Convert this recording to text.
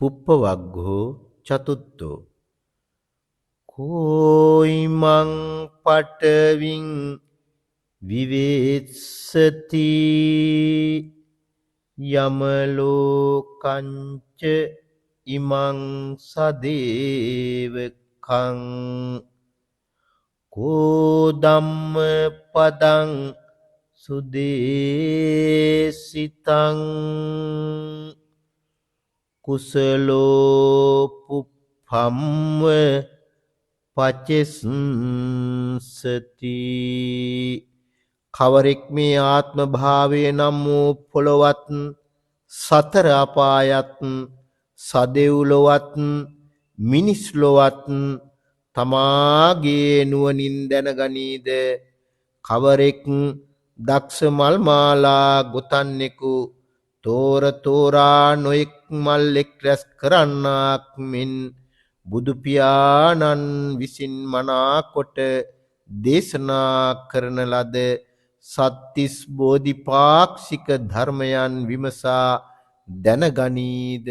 පුප්පවග්ගෝ චතුත්ථෝ කෝයිමං පටවින් විවේත්සති යමලෝකංච ඉමං සදේවකං කෝ ධම්ම පදං සුදේසිතං කුසලෝ පුප්පම්ව පචෙස්සති කවරෙක් මේ ආත්ම භාවය නම් වූ පොළොවත් සතර අපායත් සදෙව්ලොවත් මිනිස් ලොවත් තමාගේ නුවණින් දැනගනීද කවරෙක් දක්ෂ මල් මාලා ගොතන්නෙකු තෝර තෝරා නොයෙක් මල් එක් රැස් කරන්නාක් මෙන් බුදු පියාණන් විසින් මනාකොට දේශනා කරන ලද සත්තිස් බෝධිපාක්ෂික ධර්මයන් විමසා දැනගනීද